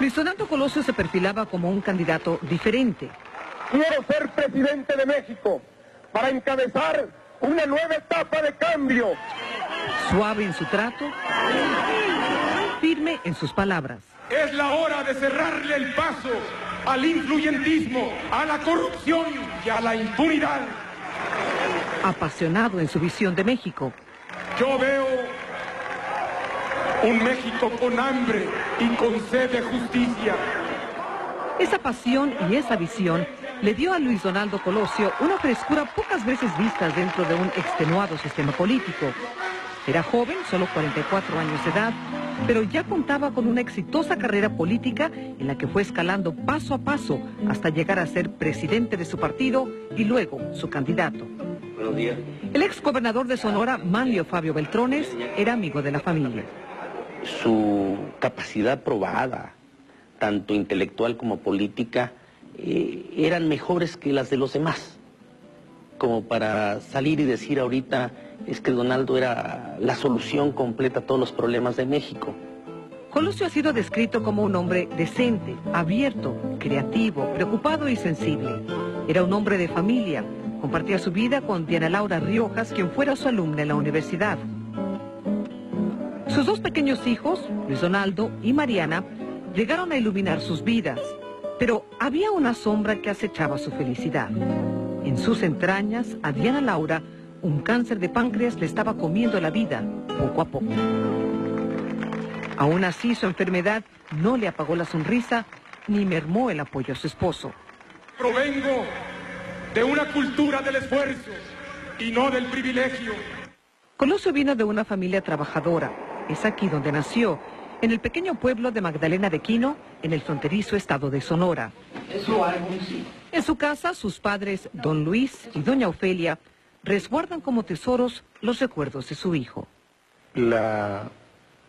Luis Donaldo Colosio se perfilaba como un candidato diferente. Quiero ser presidente de México para encabezar una nueva etapa de cambio. Suave en su trato, firme en sus palabras. Es la hora de cerrarle el paso al influyentismo, a la corrupción y a la impunidad. Apasionado en su visión de México. Yo veo un México con hambre y con sed de justicia. Esa pasión y esa visión le dio a Luis Donaldo Colosio una frescura pocas veces vistas dentro de un extenuado sistema político. Era joven, solo 44 años de edad, pero ya contaba con una exitosa carrera política en la que fue escalando paso a paso hasta llegar a ser presidente de su partido y luego su candidato. Buenos días. El exgobernador de Sonora, Manlio Fabio Beltrones, era amigo de la familia. Su capacidad probada, tanto intelectual como política, eran mejores que las de los demás. Como para salir y decir ahorita, es que Donaldo era la solución completa a todos los problemas de México. Colosio ha sido descrito como un hombre decente, abierto, creativo, preocupado y sensible. Era un hombre de familia. Compartía su vida con Diana Laura Riojas, quien fuera su alumna en la universidad. Sus dos pequeños hijos, Luis Donaldo y Mariana, llegaron a iluminar sus vidas, pero había una sombra que acechaba su felicidad. En sus entrañas, a Diana Laura, un cáncer de páncreas le estaba comiendo la vida, poco a poco. Aún así, su enfermedad no le apagó la sonrisa ni mermó el apoyo a su esposo. Provengo de una cultura del esfuerzo y no del privilegio. Colosio vino de una familia trabajadora. Es aquí donde nació, en el pequeño pueblo de Magdalena de Quino, en el fronterizo estado de Sonora. En su casa, sus padres, don Luis y doña Ofelia, resguardan como tesoros los recuerdos de su hijo. La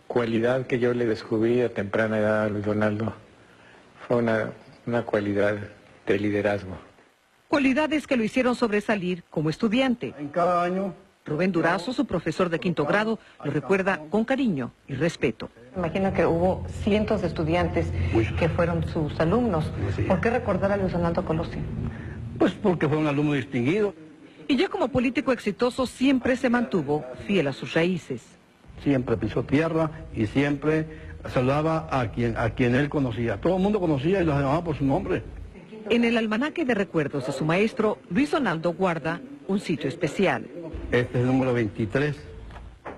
cualidad que yo le descubrí a temprana edad a Luis Donaldo fue una cualidad de liderazgo. Cualidades que lo hicieron sobresalir como estudiante. En cada año. Rubén Durazo, su profesor de quinto grado, lo recuerda con cariño y respeto. Imagino que hubo cientos de estudiantes que fueron sus alumnos. ¿Por qué recordar a Luis Donaldo Colosio? Pues porque fue un alumno distinguido. Y ya como político exitoso siempre se mantuvo fiel a sus raíces. Siempre pisó tierra y siempre saludaba a quien él conocía. Todo el mundo conocía y los llamaba por su nombre. En el almanaque de recuerdos de su maestro, Luis Donaldo guarda un sitio especial. Este es el número 23.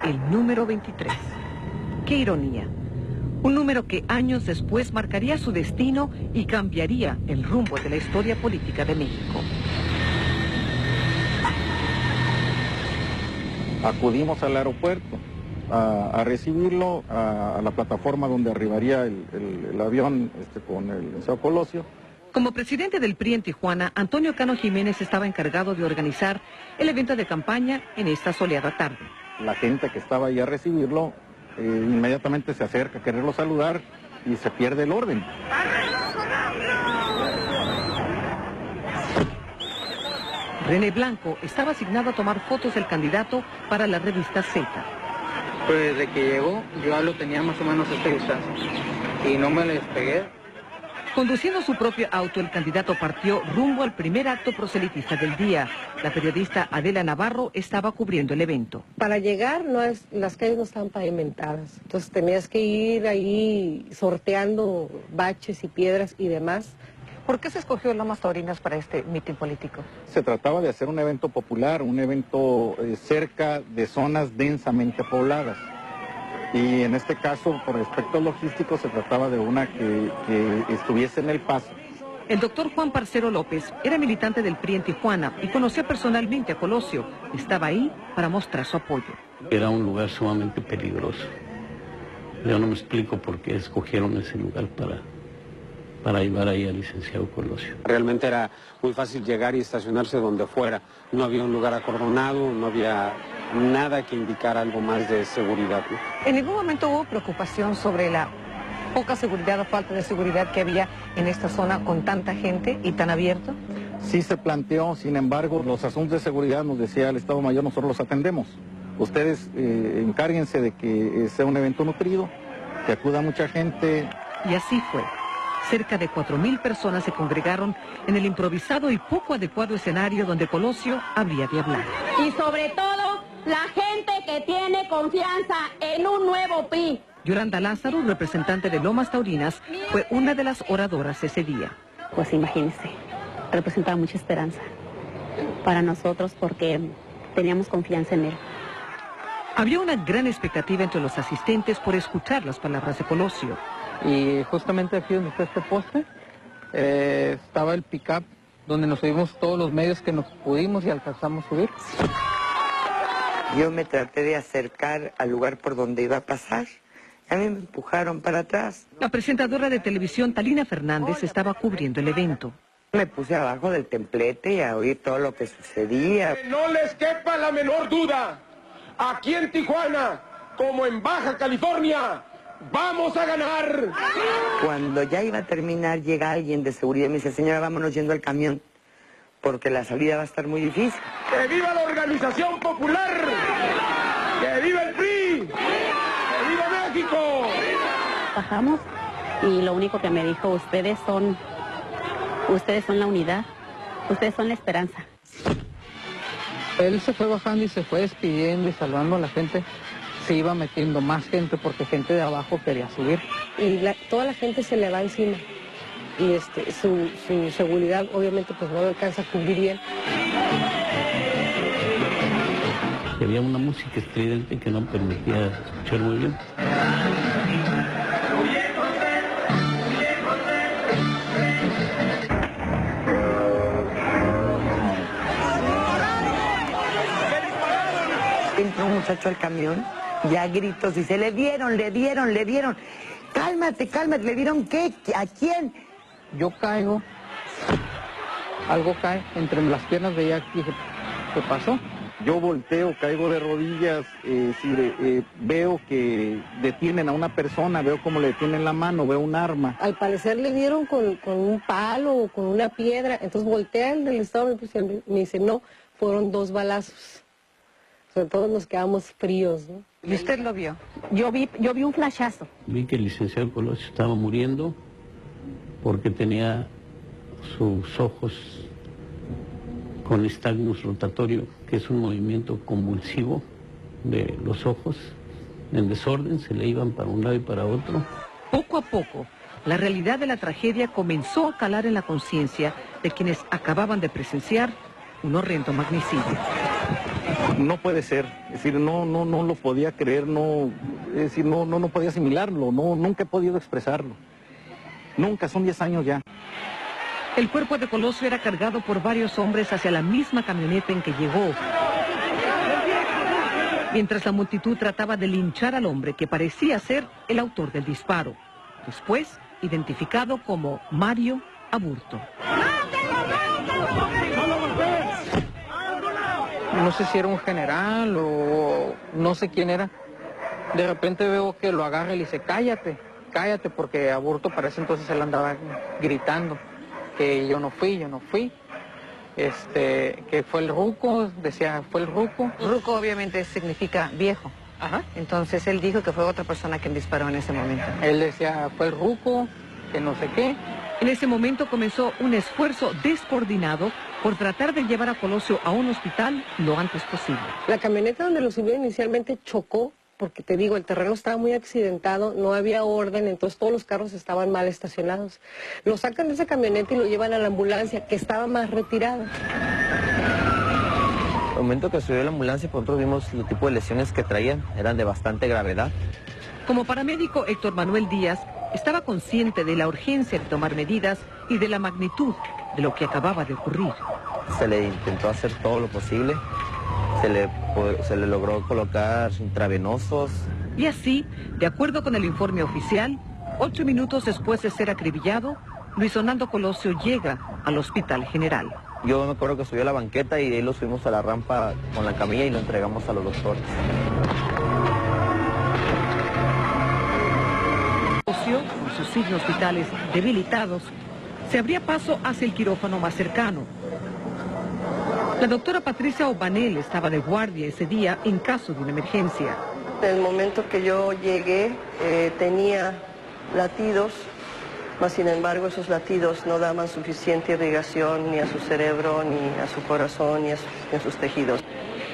El número 23. ¡Qué ironía! Un número que años después marcaría su destino y cambiaría el rumbo de la historia política de México. Acudimos al aeropuerto a recibirlo, a la plataforma donde arribaría el avión con el licenciado Colosio. Como presidente del PRI en Tijuana, Antonio Cano Jiménez estaba encargado de organizar el evento de campaña en esta soleada tarde. La gente que estaba ahí a recibirlo inmediatamente se acerca a quererlo saludar y se pierde el orden. René Blanco estaba asignado a tomar fotos del candidato para la revista Z. Pues desde que llegó, yo lo tenía más o menos a esta distancia y no me le despegué. Conduciendo su propio auto, el candidato partió rumbo al primer acto proselitista del día. La periodista Adela Navarro estaba cubriendo el evento. Para llegar, las calles no estaban pavimentadas, entonces tenías que ir ahí sorteando baches y piedras y demás. ¿Por qué se escogió Lomas Taurinas para este mitin político? Se trataba de hacer un evento popular, un evento cerca de zonas densamente pobladas. Y en este caso, por aspectos logísticos, se trataba de una que estuviese en El Paso. El doctor Juan Parcero López era militante del PRI en Tijuana y conocía personalmente a Colosio. Estaba ahí para mostrar su apoyo. Era un lugar sumamente peligroso. Yo no me explico por qué escogieron ese lugar para llevar ahí al licenciado Colosio. Realmente era muy fácil llegar y estacionarse donde fuera. No había un lugar acordonado, no había nada que indicara algo más de seguridad, ¿no? ¿En ningún momento hubo preocupación sobre la poca seguridad o falta de seguridad que había en esta zona con tanta gente y tan abierto? Sí se planteó, sin embargo, los asuntos de seguridad, nos decía el Estado Mayor, nosotros los atendemos. Ustedes encárguense de que sea un evento nutrido, que acuda mucha gente. Y así fue. Cerca de 4.000 personas se congregaron en el improvisado y poco adecuado escenario donde Colosio habría de hablar. Y sobre todo, la gente que tiene confianza en un nuevo PRI. Yolanda Lázaro, representante de Lomas Taurinas, fue una de las oradoras ese día. Pues imagínense, representaba mucha esperanza para nosotros porque teníamos confianza en él. Había una gran expectativa entre los asistentes por escuchar las palabras de Colosio. Y justamente aquí donde está este poste, estaba el pick-up donde nos subimos todos los medios que nos pudimos y alcanzamos a subir. Yo me traté de acercar al lugar por donde iba a pasar. A mí me empujaron para atrás. La presentadora de televisión Talina Fernández estaba cubriendo el evento. Me puse abajo del templete a oír todo lo que sucedía. Que no les quepa la menor duda. Aquí en Tijuana, como en Baja California, ¡vamos a ganar! Cuando ya iba a terminar, llega alguien de seguridad y me dice, señora, vámonos yendo al camión, porque la salida va a estar muy difícil. ¡Que viva la Organización Popular! ¡Que viva el PRI! ¡Que viva México! Bajamos y lo único que me dijo, ustedes son la unidad, ustedes son la esperanza. Él se fue bajando y se fue despidiendo y saludando a la gente. Se iba metiendo más gente porque gente de abajo quería subir. Y toda la gente se le va encima. Y su seguridad obviamente pues no lo alcanza a cubrir bien. Había una música estridente que no permitía escuchar muy bien. Entró un muchacho al camión, ya gritos, dice, le dieron. Cálmate, ¿le dieron qué? ¿A quién? Yo caigo, algo cae entre las piernas de Jack, dije, ¿qué pasó? Yo volteo, caigo de rodillas, veo que detienen a una persona, veo cómo le detienen la mano, veo un arma. Al parecer le dieron con un palo o con una piedra, entonces voltea el del estado me dice, no, fueron 2 balazos. Todos nos quedamos fríos, ¿no? ¿Y usted lo vio? Yo vi un flashazo. Vi que el licenciado Colosio estaba muriendo porque tenía sus ojos con nistagmus rotatorio, que es un movimiento convulsivo de los ojos, en desorden, se le iban para un lado y para otro. Poco a poco, la realidad de la tragedia comenzó a calar en la conciencia de quienes acababan de presenciar un horrendo magnicidio. No puede ser, es decir, no lo podía creer, no podía asimilarlo, nunca he podido expresarlo. Nunca, son 10 años ya. El cuerpo de Colosio era cargado por varios hombres hacia la misma camioneta en que llegó. Mientras la multitud trataba de linchar al hombre que parecía ser el autor del disparo. Después, identificado como Mario Aburto. No sé si era un general o no sé quién era. De repente veo que lo agarra y le dice, cállate, porque Aburto para ese entonces él andaba gritando que yo no fui. Que fue el ruco, decía, fue el ruco. Ruco obviamente significa viejo. Ajá. Entonces él dijo que fue otra persona quien disparó en ese momento. Él decía, fue el ruco, que no sé qué. En ese momento comenzó un esfuerzo descoordinado por tratar de llevar a Colosio a un hospital lo antes posible. La camioneta donde lo subieron inicialmente chocó, porque te digo, el terreno estaba muy accidentado, no había orden, entonces todos los carros estaban mal estacionados. Lo sacan de esa camioneta y lo llevan a la ambulancia, que estaba más retirada. Al momento que subió la ambulancia, nosotros vimos el tipo de lesiones que traían, eran de bastante gravedad. Como paramédico, Héctor Manuel Díaz estaba consciente de la urgencia de tomar medidas y de la magnitud de lo que acababa de ocurrir. Se le intentó hacer todo lo posible, se le logró colocar intravenosos. Y así, de acuerdo con el informe oficial, 8 minutos después de ser acribillado, Luis Donaldo Colosio llega al Hospital General. Yo me acuerdo que subió a la banqueta y de ahí lo subimos a la rampa con la camilla y lo entregamos a los doctores. Colosio, con sus signos vitales debilitados, se abría paso hacia el quirófano más cercano. La doctora Patricia Obanel estaba de guardia ese día en caso de una emergencia. En el momento que yo llegué tenía latidos mas sin embargo esos latidos no daban suficiente irrigación ni a su cerebro, ni a su corazón, ni a sus tejidos.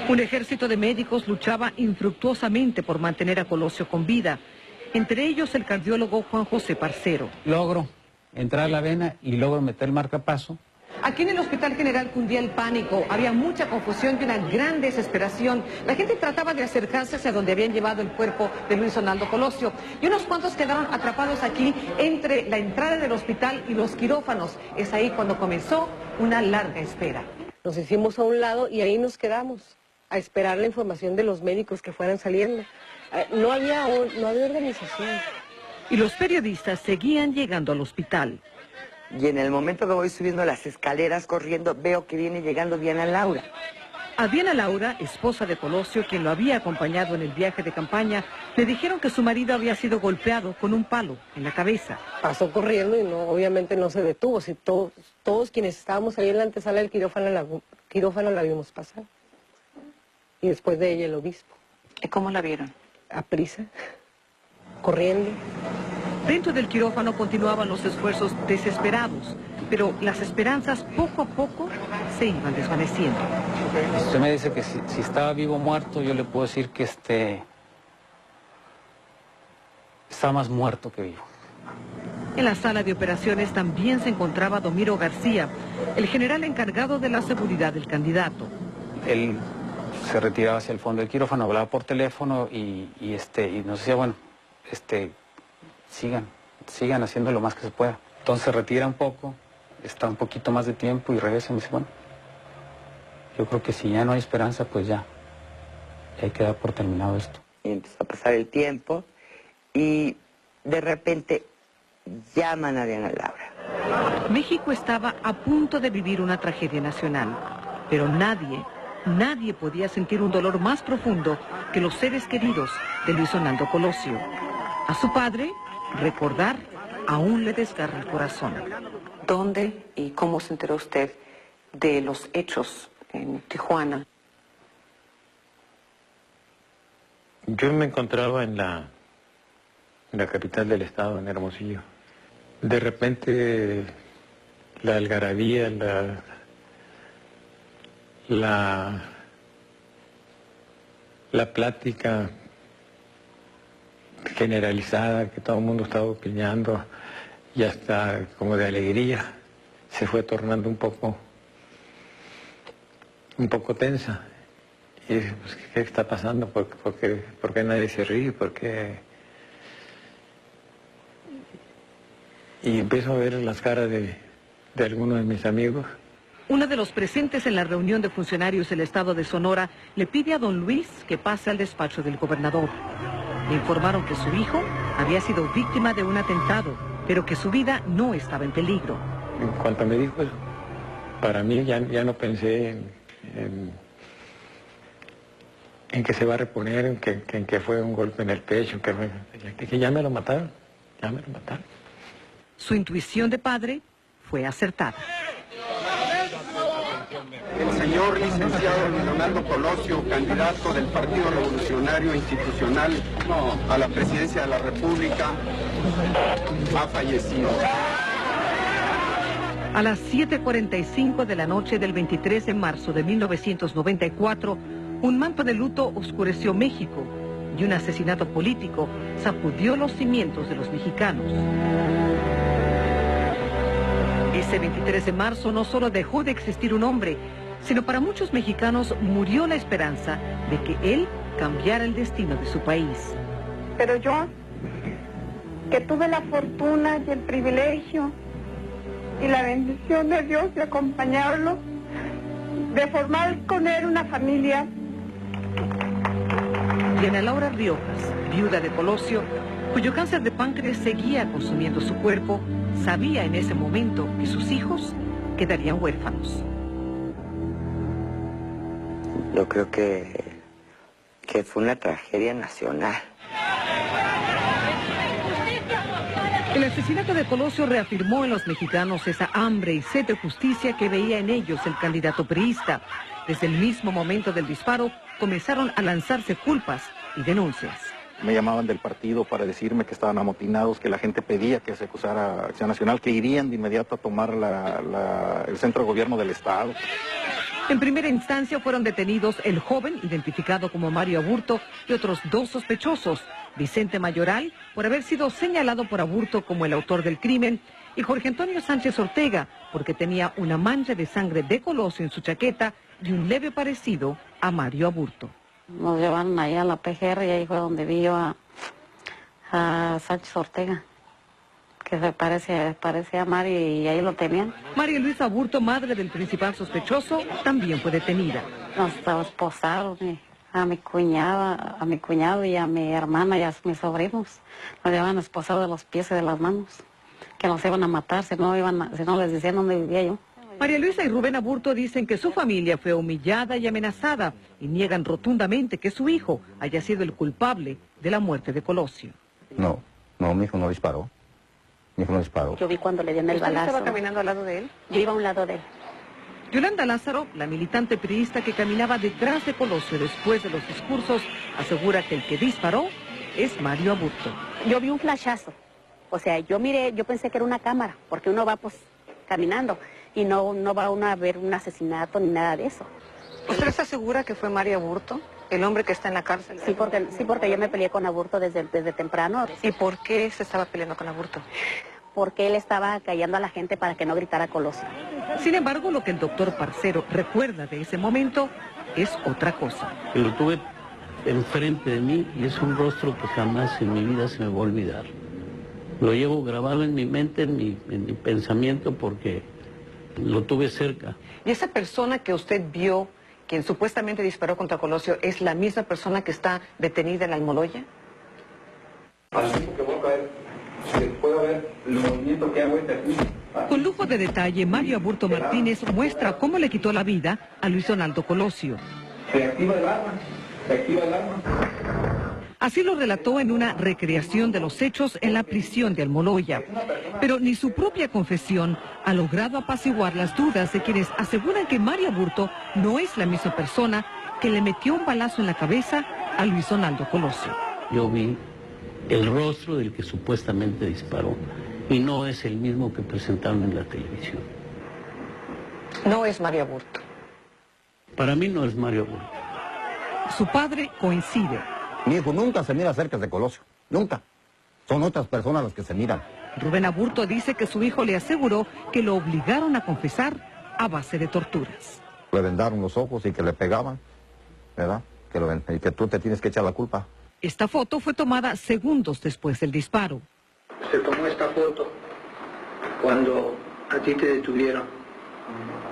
Un ejército de médicos luchaba infructuosamente por mantener a Colosio con vida, entre ellos el cardiólogo Juan José Parcero. Logro entrar a la vena y logro meter el marcapaso. Aquí en el Hospital General cundía el pánico, había mucha confusión y una gran desesperación. La gente trataba de acercarse hacia donde habían llevado el cuerpo de Luis Donaldo Colosio. Y unos cuantos quedaron atrapados aquí entre la entrada del hospital y los quirófanos. Es ahí cuando comenzó una larga espera. Nos hicimos a un lado y ahí nos quedamos, a esperar la información de los médicos que fueran saliendo. No había organización. Y los periodistas seguían llegando al hospital. Y en el momento que voy subiendo las escaleras corriendo, veo que viene llegando Diana Laura. A Diana Laura, esposa de Colosio, quien lo había acompañado en el viaje de campaña, le dijeron que su marido había sido golpeado con un palo en la cabeza. Pasó corriendo y obviamente no se detuvo. Si todos quienes estábamos ahí en la antesala del quirófano la vimos pasar. Y después de ella el obispo. ¿Y cómo la vieron? A prisa, corriendo. Dentro del quirófano continuaban los esfuerzos desesperados, pero las esperanzas poco a poco se iban desvaneciendo. Usted me dice que si estaba vivo o muerto, yo le puedo decir que está más muerto que vivo. En la sala de operaciones también se encontraba Domiro García, el general encargado de la seguridad del candidato. Él se retiraba hacia el fondo del quirófano, hablaba por teléfono y nos decía, bueno, sigan haciendo lo más que se pueda. Entonces se retira un poco, está un poquito más de tiempo y regresa y me dice, bueno, yo creo que si ya no hay esperanza, pues ya hay que dar por terminado esto. Y empezó a pasar el tiempo y de repente llaman a Diana Laura. México estaba a punto de vivir una tragedia nacional, pero nadie podía sentir un dolor más profundo que los seres queridos de Luis Donaldo Colosio. A su padre, recordar aún le desgarra el corazón. ¿Dónde y cómo se enteró usted de los hechos en Tijuana? Yo me encontraba en la capital del estado, en Hermosillo. De repente la algarabía, la plática generalizada, que todo el mundo estaba opinando, y hasta como de alegría, se fue tornando un poco tensa. Y dije, pues, ¿qué está pasando? ¿Por qué nadie se ríe? ¿Por qué? Y empiezo a ver las caras de algunos de mis amigos. Uno de los presentes en la reunión de funcionarios del estado de Sonora le pide a don Luis que pase al despacho del gobernador. Le informaron que su hijo había sido víctima de un atentado, pero que su vida no estaba en peligro. En cuanto me dijo eso, para mí ya no pensé en que se va a reponer, en que fue un golpe en el pecho, que ya me lo mataron, Su intuición de padre fue acertada. El señor licenciado Luis Donaldo Colosio, candidato del Partido Revolucionario Institucional a la presidencia de la República, ha fallecido. A las 7:45 de la noche del 23 de marzo de 1994, un manto de luto oscureció México y un asesinato político sacudió los cimientos de los mexicanos. Ese 23 de marzo no solo dejó de existir un hombre, sino para muchos mexicanos murió la esperanza de que él cambiara el destino de su país. Pero yo, que tuve la fortuna y el privilegio y la bendición de Dios de acompañarlo, de formar con él una familia. Diana Laura Riojas, viuda de Colosio, cuyo cáncer de páncreas seguía consumiendo su cuerpo, sabía en ese momento que sus hijos quedarían huérfanos. Yo creo que fue una tragedia nacional. El asesinato de Colosio reafirmó en los mexicanos esa hambre y sed de justicia que veía en ellos el candidato priista. Desde el mismo momento del disparo comenzaron a lanzarse culpas y denuncias. me llamaban del partido para decirme que estaban amotinados, que la gente pedía que se acusara a Acción Nacional, que irían de inmediato a tomar el centro de gobierno del Estado. En primera instancia fueron detenidos el joven, identificado como Mario Aburto, y otros 2 sospechosos, Vicente Mayoral, por haber sido señalado por Aburto como el autor del crimen, y Jorge Antonio Sánchez Ortega, porque tenía una mancha de sangre de Colosio en su chaqueta y un leve parecido a Mario Aburto. Nos llevaron ahí a la PGR y ahí fue donde vi yo a Sánchez Ortega, que se parece a Mario, y ahí lo tenían. María Luisa Aburto, madre del principal sospechoso, también fue detenida. Nos esposaron a mi cuñado y a mi hermana y a mis sobrinos. Nos llevaban esposados de los pies y de las manos, que nos iban a matar si no les decían dónde vivía yo. María Luisa y Rubén Aburto dicen que su familia fue humillada y amenazada y niegan rotundamente que su hijo haya sido el culpable de la muerte de Colosio. No, mi hijo no disparó. Mi hijo no disparó. Yo vi cuando le dieron el balazo. ¿Estaba caminando al lado de él? Yo iba a un lado de él. Yolanda Lázaro, la militante periodista que caminaba detrás de Colosio después de los discursos, asegura que el que disparó es Mario Aburto. Yo vi un flashazo. O sea, yo pensé que era una cámara, porque uno va pues caminando y no va uno a ver un asesinato ni nada de eso. ¿Usted está segura que fue Mario Aburto, el hombre que está en la cárcel? Sí, porque yo me peleé con Aburto desde temprano. ¿Y por qué se estaba peleando con Aburto? Porque él estaba callando a la gente para que no gritara Colosio. Sin embargo, lo que el doctor Parcero recuerda de ese momento es otra cosa. Lo tuve enfrente de mí y es un rostro que jamás en mi vida se me va a olvidar. Lo llevo grabado en mi mente, en mi pensamiento, porque lo tuve cerca. ¿Y esa persona que usted vio, quien supuestamente disparó contra Colosio, es la misma persona que está detenida en la Almoloya? Al tiempo que voy a caer, se puede ver el movimiento que hago aquí. Con lujo de detalle, Mario Aburto Martínez muestra cómo le quitó la vida a Luis Donaldo Colosio. Se activa el arma. Así lo relató en una recreación de los hechos en la prisión de Almoloya. Pero ni su propia confesión ha logrado apaciguar las dudas de quienes aseguran que Mario Aburto no es la misma persona que le metió un balazo en la cabeza a Luis Donaldo Colosio. Yo vi el rostro del que supuestamente disparó y no es el mismo que presentaron en la televisión. No es Mario Aburto. Para mí no es Mario Aburto. Su padre coincide. Mi hijo nunca se mira cerca de Colosio, nunca. Son otras personas las que se miran. Rubén Aburto dice que su hijo le aseguró que lo obligaron a confesar a base de torturas. Le vendaron los ojos y que le pegaban, ¿verdad? Y que tú te tienes que echar la culpa. Esta foto fue tomada segundos después del disparo. Se tomó esta foto cuando a ti te detuvieron.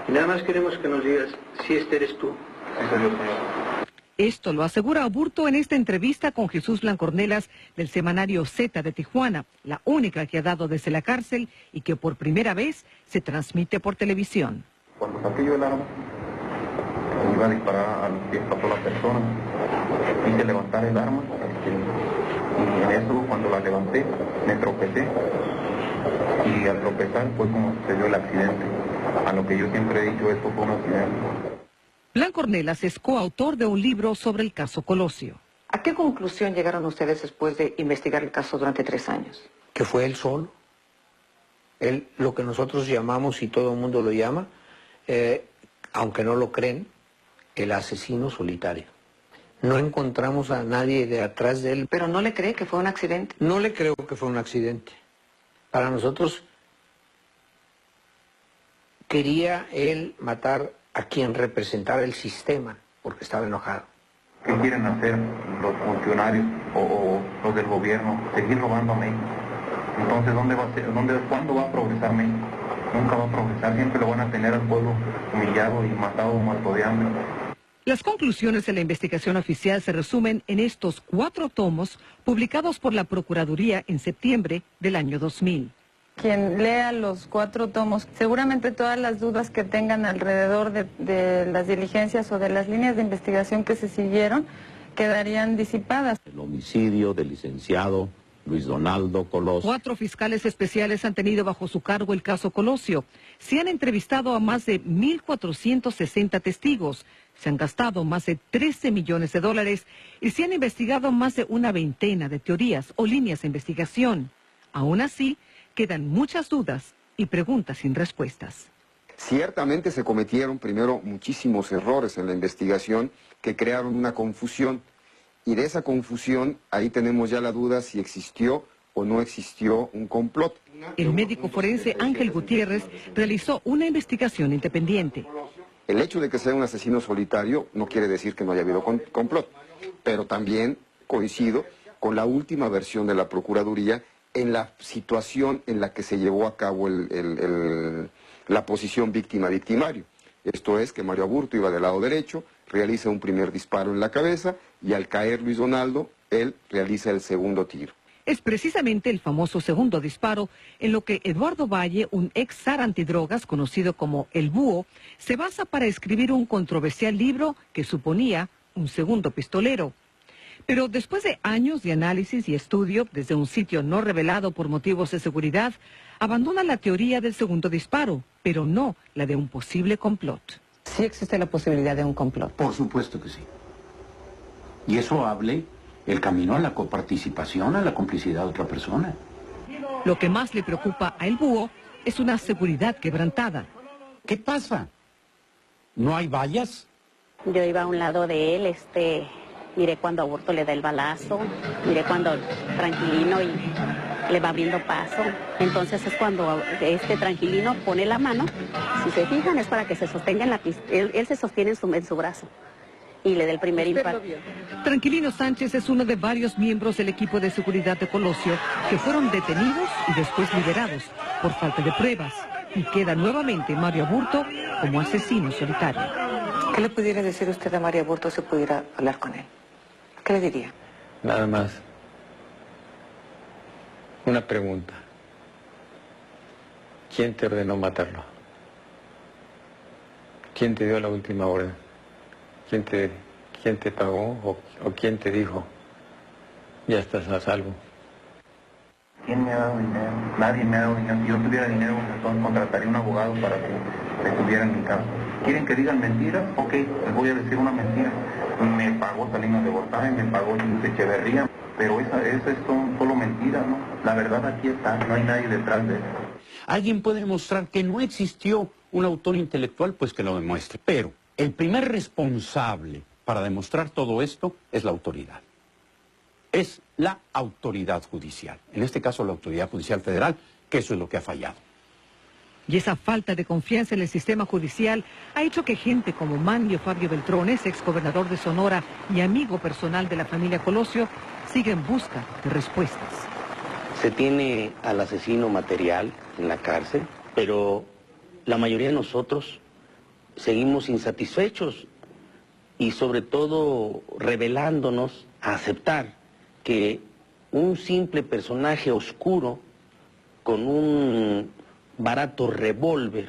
Y nada más queremos que nos digas si este eres tú. Esto lo asegura Aburto en esta entrevista con Jesús Blancornelas del semanario Z de Tijuana, la única que ha dado desde la cárcel y que por primera vez se transmite por televisión. Cuando saqué yo el arma, iba a disparar a los pies pasó la persona, quise levantar el arma, y en eso cuando la levanté me tropecé, y al tropezar fue como sucedió el accidente. A lo que yo siempre he dicho, esto fue un accidente. Blancornelas es coautor de un libro sobre el caso Colosio. ¿A qué conclusión llegaron ustedes después de investigar el caso durante 3 años? Que fue él solo. Él, lo que nosotros llamamos, y todo el mundo lo llama, aunque no lo creen, el asesino solitario. No encontramos a nadie de atrás de él. ¿Pero no le cree que fue un accidente? No le creo que fue un accidente. Para nosotros, quería él matar a quien representara el sistema, porque estaba enojado. ¿Qué quieren hacer los funcionarios o los del gobierno? Seguir robando a México. Entonces, ¿cuándo va a progresar México? Nunca va a progresar, siempre lo van a tener al pueblo humillado y matado, muerto de hambre. Las conclusiones de la investigación oficial se resumen en estos 4 tomos publicados por la Procuraduría en septiembre del año 2000. Quien lea los 4 tomos, seguramente todas las dudas que tengan alrededor de las diligencias o de las líneas de investigación que se siguieron quedarían disipadas. El homicidio del licenciado Luis Donaldo Colosio. 4 fiscales especiales han tenido bajo su cargo el caso Colosio. Se han entrevistado a más de 1.460 testigos. Se han gastado más de 13 millones de dólares y se han investigado más de una veintena de teorías o líneas de investigación. Aún así, quedan muchas dudas y preguntas sin respuestas. Ciertamente se cometieron primero muchísimos errores en la investigación que crearon una confusión. Y de esa confusión, ahí tenemos ya la duda si existió o no existió un complot. El médico forense Ángel Gutiérrez realizó una investigación independiente. El hecho de que sea un asesino solitario no quiere decir que no haya habido complot, pero también coincido con la última versión de la Procuraduría en la situación en la que se llevó a cabo la posición víctima-victimario. Esto es que Mario Aburto iba del lado derecho, realiza un primer disparo en la cabeza y al caer Luis Donaldo, él realiza el segundo tiro. Es precisamente el famoso segundo disparo en lo que Eduardo Valle, un ex zar antidrogas conocido como El Búho, se basa para escribir un controversial libro que suponía un segundo pistolero. Pero después de años de análisis y estudio desde un sitio no revelado por motivos de seguridad, abandona la teoría del segundo disparo, pero no la de un posible complot. ¿Sí existe la posibilidad de un complot? Por supuesto que sí. Y eso hable el camino a la coparticipación, a la complicidad de otra persona. Lo que más le preocupa a El Búho es una seguridad quebrantada. ¿Qué pasa? ¿No hay vallas? Yo iba a un lado de él, miré cuando Aburto le da el balazo, miré cuando Tranquilino y le va abriendo paso. Entonces es cuando Tranquilino pone la mano, si se fijan es para que se sostenga en la pista, él se sostiene en su brazo y le da el primer impacto. Tranquilino Sánchez es uno de varios miembros del equipo de seguridad de Colosio que fueron detenidos y después liberados por falta de pruebas. Y queda nuevamente Mario Aburto como asesino solitario. ¿Qué le pudiera decir usted a Mario Aburto si pudiera hablar con él? ¿Qué le diría? Nada más. Una pregunta. ¿Quién te ordenó matarlo? ¿Quién te dio la última orden? ¿Quién te pagó o quién te dijo, ya estás a salvo? ¿Quién me ha dado dinero? Nadie me ha dado dinero. Si yo tuviera dinero, entonces contrataría un abogado para que estuviera en mi caso. ¿Quieren que digan mentiras? Ok, les voy a decir una mentira. Me pagó Salinas de Gortari, me pagó Luis Echeverría, pero esas son solo mentiras, ¿no? La verdad aquí está, no hay nadie detrás de eso. ¿Alguien puede demostrar que no existió un autor intelectual? Pues que lo demuestre. Pero el primer responsable para demostrar todo esto es la autoridad. Es la autoridad judicial. En este caso, la autoridad judicial federal, que eso es lo que ha fallado. Y esa falta de confianza en el sistema judicial ha hecho que gente como Manlio Fabio Beltrones, exgobernador de Sonora y amigo personal de la familia Colosio, siga en busca de respuestas. Se tiene al asesino material en la cárcel, pero la mayoría de nosotros seguimos insatisfechos y sobre todo rebelándonos a aceptar que un simple personaje oscuro con un barato revólver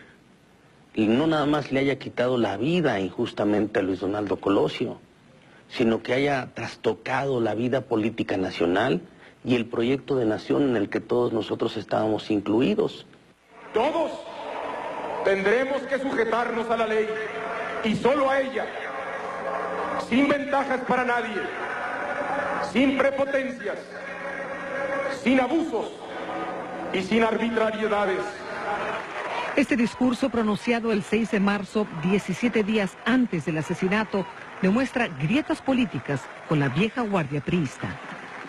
y no nada más le haya quitado la vida injustamente a Luis Donaldo Colosio, sino que haya trastocado la vida política nacional y el proyecto de nación en el que todos nosotros estábamos incluidos. Todos tendremos que sujetarnos a la ley y solo a ella, sin ventajas para nadie, sin prepotencias, sin abusos y sin arbitrariedades. Este discurso pronunciado el 6 de marzo, 17 días antes del asesinato, demuestra grietas políticas con la vieja guardia priista.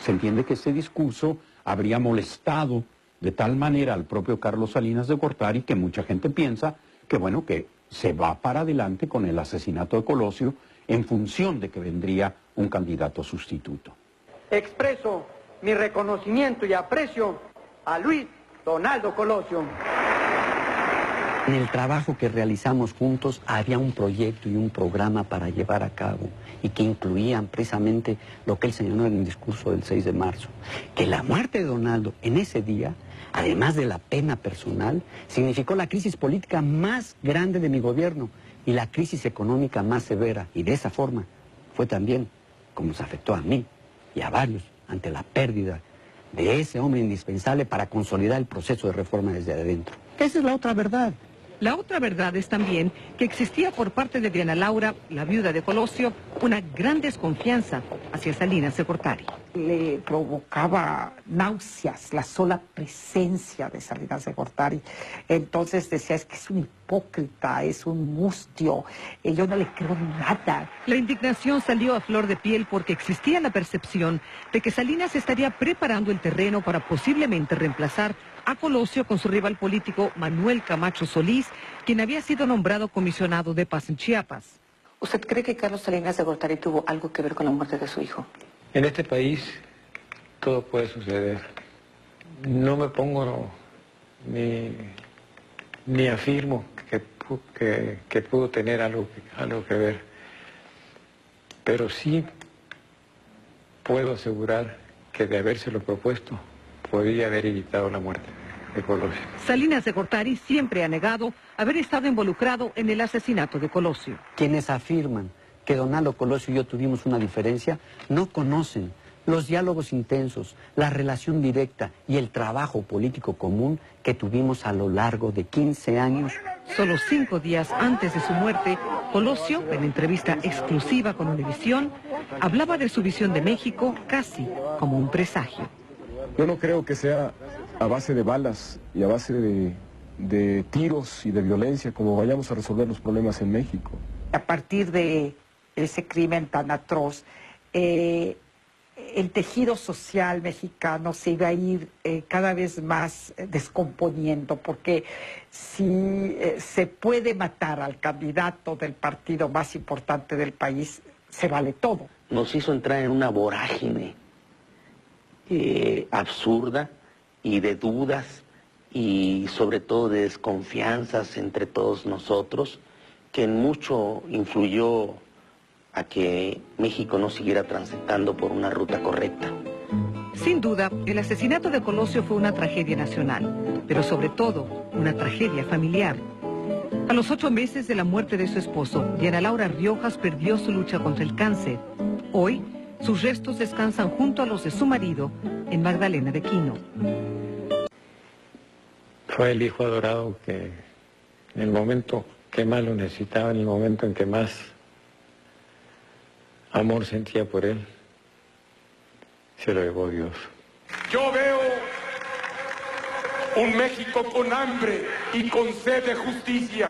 Se entiende que este discurso habría molestado de tal manera al propio Carlos Salinas de Gortari que mucha gente piensa que, bueno, que se va para adelante con el asesinato de Colosio en función de que vendría un candidato sustituto. Expreso mi reconocimiento y aprecio a Luis Donaldo Colosio. En el trabajo que realizamos juntos había un proyecto y un programa para llevar a cabo y que incluían precisamente lo que él señaló en el discurso del 6 de marzo, que la muerte de Donaldo en ese día, además de la pena personal, significó la crisis política más grande de mi gobierno y la crisis económica más severa, y de esa forma fue también como nos afectó a mí y a varios ante la pérdida de ese hombre indispensable para consolidar el proceso de reforma desde adentro. Esa es la otra verdad. La otra verdad es también que existía por parte de Diana Laura, la viuda de Colosio, una gran desconfianza hacia Salinas de Gortari. Le provocaba náuseas la sola presencia de Salinas de Gortari. Entonces decía, es que es un hipócrita, es un mustio, yo no le creo nada. La indignación salió a flor de piel porque existía la percepción de que Salinas estaría preparando el terreno para posiblemente reemplazar a Colosio con su rival político Manuel Camacho Solís, quien había sido nombrado comisionado de paz en Chiapas. ¿Usted cree que Carlos Salinas de Gortari tuvo algo que ver con la muerte de su hijo? En este país todo puede suceder. No me pongo ni afirmo que pudo tener algo que ver, pero sí puedo asegurar que de habérselo propuesto podría haber evitado la muerte de Colosio. Salinas de Gortari siempre ha negado haber estado involucrado en el asesinato de Colosio. Quienes afirman que Donaldo Colosio y yo tuvimos una diferencia no conocen los diálogos intensos, la relación directa y el trabajo político común que tuvimos a lo largo de 15 años. Solo 5 días antes de su muerte, Colosio, en entrevista exclusiva con Univisión, hablaba de su visión de México casi como un presagio. Yo no creo que sea a base de balas y a base de tiros y de violencia como vayamos a resolver los problemas en México. A partir de ese crimen tan atroz, el tejido social mexicano se iba a ir cada vez más descomponiendo, porque si se puede matar al candidato del partido más importante del país, se vale todo. Nos hizo entrar en una vorágine absurda y de dudas y sobre todo de desconfianzas entre todos nosotros, que en mucho influyó a que México no siguiera transitando por una ruta correcta. Sin duda, el asesinato de Colosio fue una tragedia nacional, pero sobre todo una tragedia familiar. A los 8 meses de la muerte de su esposo, Diana Laura Riojas perdió su lucha contra el cáncer. Hoy, sus restos descansan junto a los de su marido en Magdalena de Quino. Fue el hijo adorado que en el momento que más lo necesitaba, en el momento en que más amor sentía por él, se lo llevó Dios. Yo veo un México con hambre y con sed de justicia.